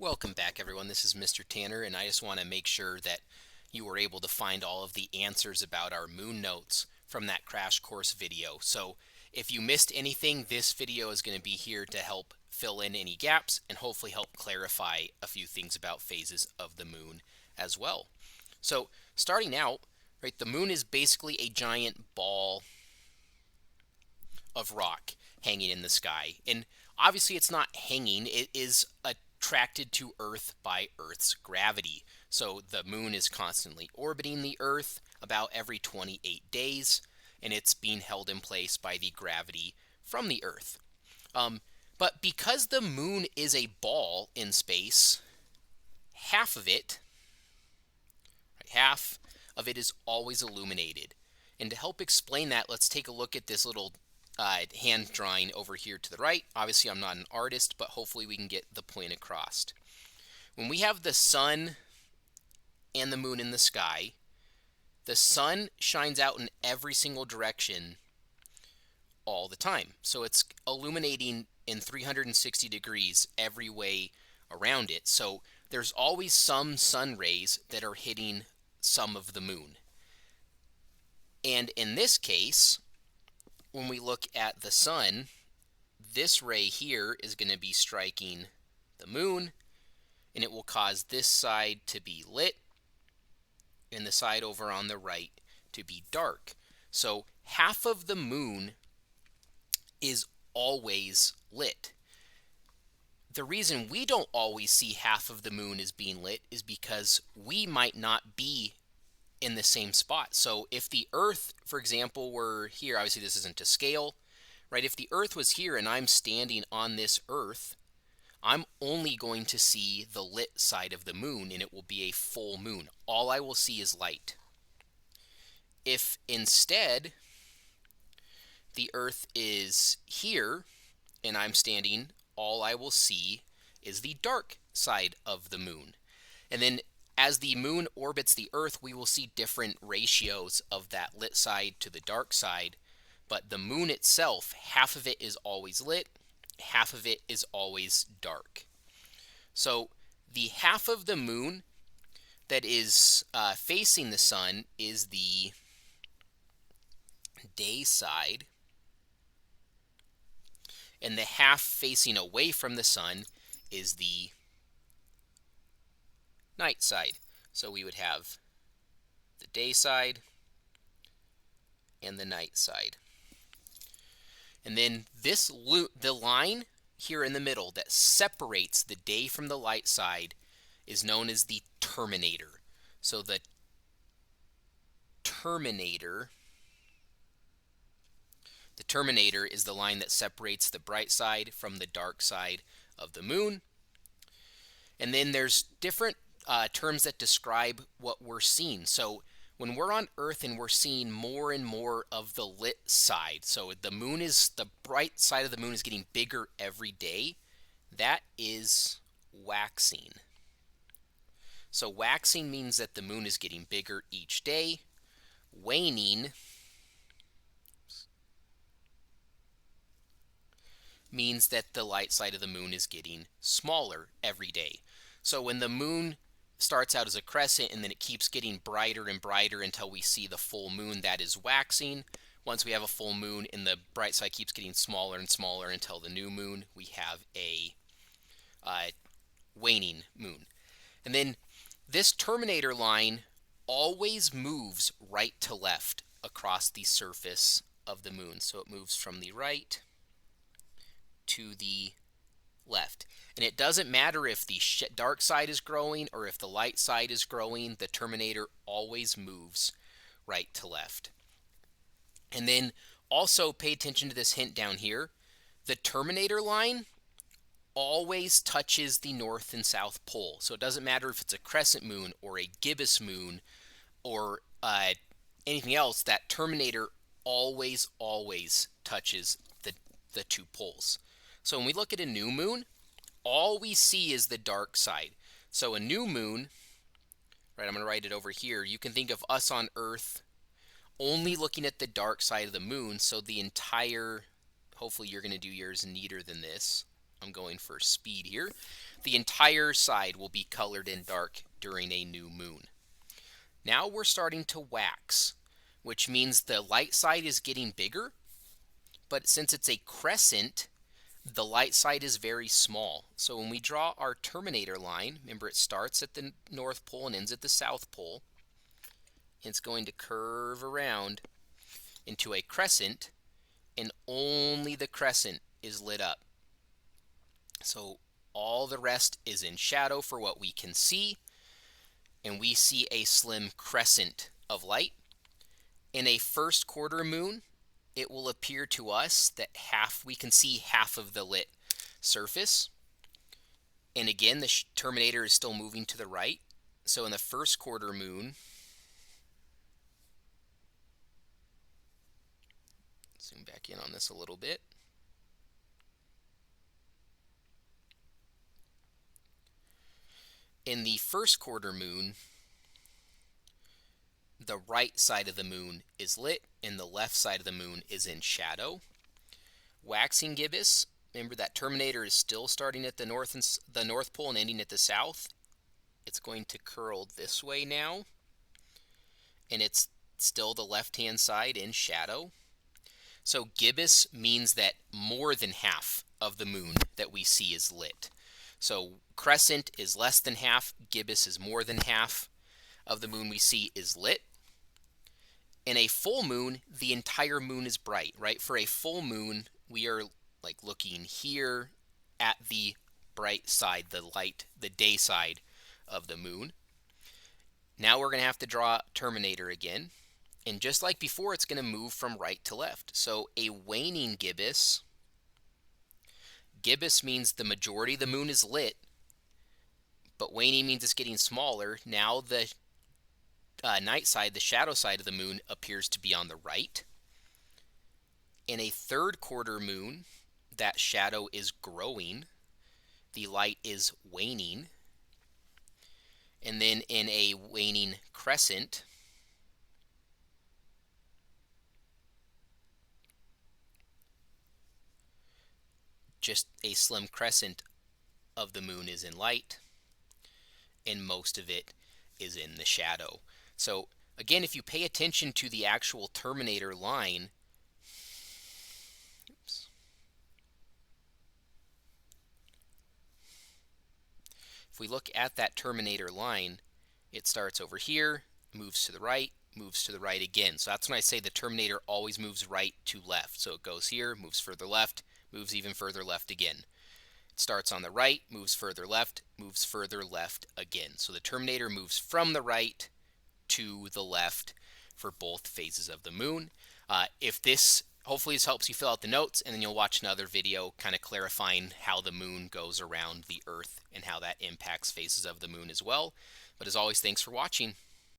Welcome back, everyone. This is Mr. Tanner, and I just want to make sure that you were able to find all of the answers about our moon notes from that crash course video. So if you missed anything, this video is going to be here to help fill in any gaps and hopefully help clarify a few things about phases of the moon as well. So starting out, right, the moon is basically a giant ball of rock hanging in the sky. And obviously it's not hanging, it is attracted to Earth by Earth's gravity. So the moon is constantly orbiting the Earth about every 28 days, and it's being held in place by the gravity from the Earth. But because the moon is a ball in space, half of it is always illuminated. And to help explain that, let's take a look at this little hand drawing over here to the right. Obviously, I'm not an artist, but hopefully we can get the point across. When we have the sun and the moon in the sky, the sun shines out in every single direction all the time. So it's illuminating in 360 degrees every way around it. So there's always some sun rays that are hitting some of the moon. And in this case, when we look at the sun, this ray here is going to be striking the moon, and it will cause this side to be lit and the side over on the right to be dark. So half of the moon is always lit. The reason we don't always see half of the moon as being lit is because we might not be in the same spot. So if the Earth, for example, were here, obviously this isn't to scale, right? If the Earth was here and I'm standing on this Earth, I'm only going to see the lit side of the moon, and it will be a full moon. All I will see is light. If instead the Earth is here and I'm standing, all I will see is the dark side of the moon. And then as the moon orbits the Earth, we will see different ratios of that lit side to the dark side. But the moon itself, half of it is always lit, half of it is always dark. So the half of the moon that is facing the sun is the day side, and the half facing away from the sun is the night side. So we would have the day side and the night side. And then the line here in the middle that separates the day from the light side is known as the terminator. So the terminator is the line that separates the bright side from the dark side of the moon. And then there's different terms that describe what we're seeing. So when we're on Earth and we're seeing more and more of the lit side, so the bright side of the moon is getting bigger every day, that is waxing. So waxing means that the moon is getting bigger each day. Waning means that the light side of the moon is getting smaller every day. So when the moon starts out as a crescent and then it keeps getting brighter and brighter until we see the full moon, that is waxing. Once we have a full moon and the bright side keeps getting smaller and smaller until the new moon, we have a waning moon. And then this terminator line always moves right to left across the surface of the moon. So it moves from the right to the left. And it doesn't matter if the dark side is growing or if the light side is growing, the terminator always moves right to left. And then also pay attention to this hint down here. The terminator line always touches the north and south pole. So it doesn't matter if it's a crescent moon or a gibbous moon or anything else, that terminator always touches the two poles. So when we look at a new moon, all we see is the dark side. So a new moon, right, I'm going to write it over here. You can think of us on Earth only looking at the dark side of the moon. So the entire, hopefully you're going to do yours neater than this. I'm going for speed here. The entire side will be colored in dark during a new moon. Now we're starting to wax, which means the light side is getting bigger, but since it's a crescent, the light side is very small. So when we draw our Terminator line, remember it starts at the North Pole and ends at the South Pole. It's going to curve around into a crescent, and only the crescent is lit up. So all the rest is in shadow for what we can see, and we see a slim crescent of light. In a first quarter moon, it will appear to us that we can see half of the lit surface. And again, the Terminator is still moving to the right. So in the first quarter moon, zoom back in on this a little bit. In the first quarter moon, the right side of the moon is lit and the left side of the moon is in shadow. Waxing gibbous, remember that Terminator is still starting at the North Pole and ending at the South. It's going to curl this way now, and it's still the left-hand side in shadow. So gibbous means that more than half of the moon that we see is lit. So crescent is less than half, gibbous is more than half of the moon we see is lit. In a full moon, the entire moon is bright, right? For a full moon, we are like looking here at the bright side, the day side of the moon. Now we're going to have to draw Terminator again. And just like before, it's going to move from right to left. So a waning gibbous means the majority of the moon is lit, but waning means it's getting smaller. Now the night side, the shadow side of the moon, appears to be on the right. In a third quarter moon, that shadow is growing. The light is waning. And then in a waning crescent, just a slim crescent of the moon is in light, and most of it is in the shadow. So again, if you pay attention to the actual Terminator line, if we look at that Terminator line, it starts over here, moves to the right again. So that's when I say the Terminator always moves right to left. So it goes here, moves further left, moves even further left again. It starts on the right, moves further left again. So the Terminator moves from the right to the left for both phases of the moon. Hopefully this helps you fill out the notes, and then you'll watch another video kind of clarifying how the moon goes around the Earth and how that impacts phases of the moon as well. But as always, thanks for watching.